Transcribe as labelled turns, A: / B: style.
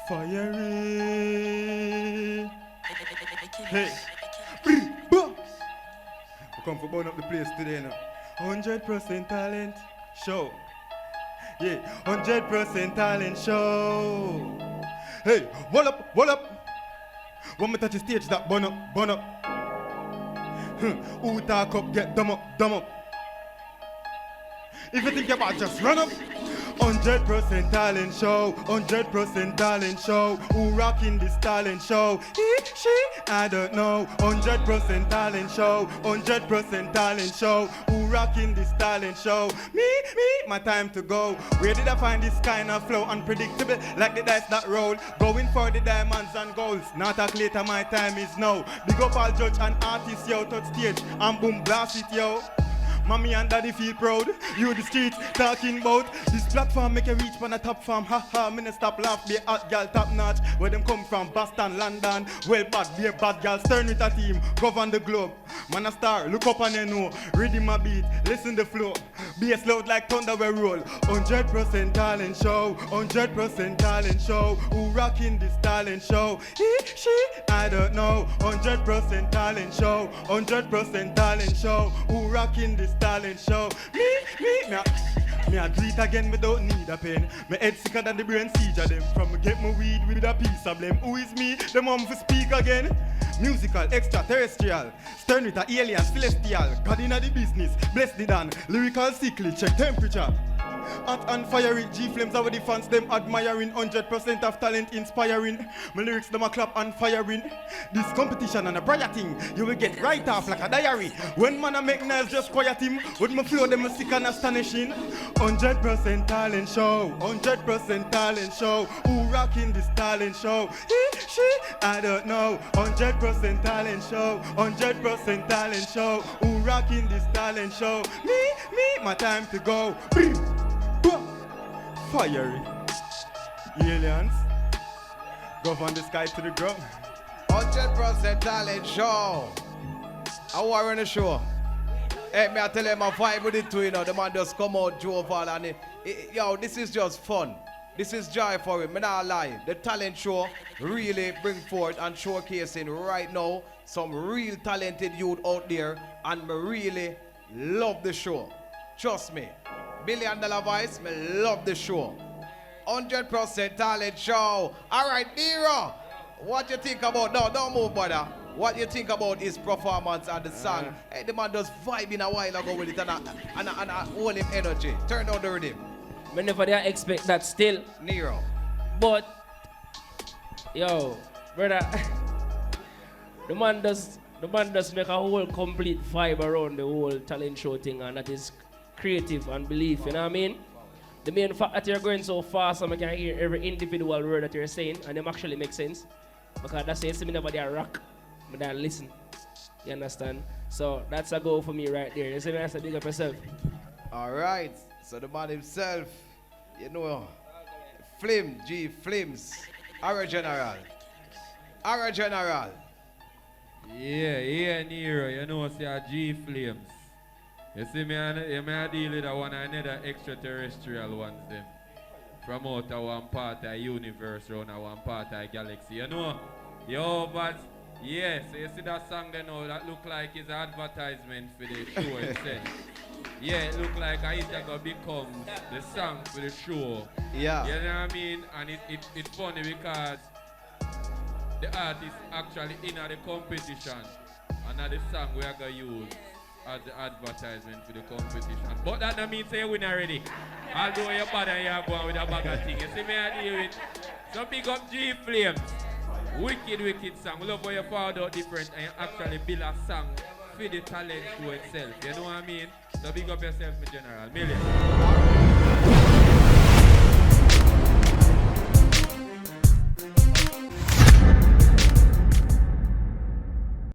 A: Fiery. Hey. We come for burn up the place today now. 100% talent show. Yeah, 100% talent show. Hey, what up, what up? When me touch the stage, that burn up, burn up. Who talk up, get dumb up, dumb up. If you think you're bad, just run up. 100% talent show, 100% talent show. Who rocking this talent show? He, she, I don't know. 100% talent show, 100% talent show. Who rocking this talent show? Me, my time to go. Where did I find this kind of flow? Unpredictable, like the dice that roll. Going for the diamonds and golds. Not a later, my time is now. Big up all judge and artists, yo, touch stage and boom, blast it, yo. Mommy and daddy feel proud. You the streets talking about this platform make you reach on the top farm. Haha, me no stop laugh. Be hot gal top notch. Where them come from? Boston, London. Well bad, be a bad gal. Stern with a team. Govern the globe. Man a star. Look up and you know. Reading my beat. Listen the flow. Be a loud like thunder we roll. 100% talent show. 100% talent show. Who rocking this talent show? He, she, I don't know. 100% talent show. 100% talent show. Who rocking this talent show? Me, me a do it again, me don't need a pen. Me head sicker than the brain siege of them. From me get my weed with a piece of blame. Who is me? The mom for speak again. Musical, extraterrestrial. Stern with a alien, celestial. God inna the business, bless the Dan. Lyrical sickly, check temperature. Hot and fiery, G-Flames are the fans, them admiring. 100% of talent inspiring. My lyrics them a clap and firing. This competition and a prior thing, you will get right off like a diary. When man a make noise, just quiet him. With my flow, them a sick and astonishing. 100% talent show, 100% talent show. Who rocking this talent show? He, she, I don't know. 100% talent show, 100% talent show. Who rocking this talent show? Me, my time to go. Fiery aliens govern the sky to the ground.
B: 100% talent show. How are on the show? Hey, me I tell him I vibe with it too, you know. The man just come out jovial and yo, this is just fun. This is joy for him. Me not lie. The talent show really bring forth and showcasing right now some real talented youth out there, and me really love the show. Trust me. $1 Billion Voice, me love the show. 100% talent show. All right, Nero, what you think about? No, don't move, brother. What you think about his performance and the song? Hey, the man just vibing a while ago with it and hold him energy. Turn down the rhythm.
C: I never did expect that still.
B: Nero.
C: But, yo, brother, the man does make a whole complete vibe around the whole talent show thing, and that is creative and belief, you know what I mean? The main fact that you're going so fast, so I can hear every individual word that you're saying, and them actually make sense. Because that's it, me never there rock, but there listen. You understand? So that's a goal for me right there. You see me, I said, big up yourself.
B: Alright, so the man himself, you know, Flames, Ara General.
D: Yeah, Nero, you know, see a G-Flames. You see me, I deal with one another extraterrestrial ones them. From out of one part of the universe, around one part of the galaxy. You know? Yo, but yes, so you see that song there now that look like it's an advertisement for the show itself. Yeah, it look like it's gonna become the song for the show.
B: Yeah.
D: You know what I mean? And it's funny because the artist actually in the competition, and now the song we are gonna use as the advertisement for the competition. But that don't mean say you win already. Although you're bad and you're going with a bag of things. You see me I deal with some big up G-Flames. Wicked song. We love how you found out different and you actually build a song for the talent show itself. You know what I mean? So big up yourself, my general. Million.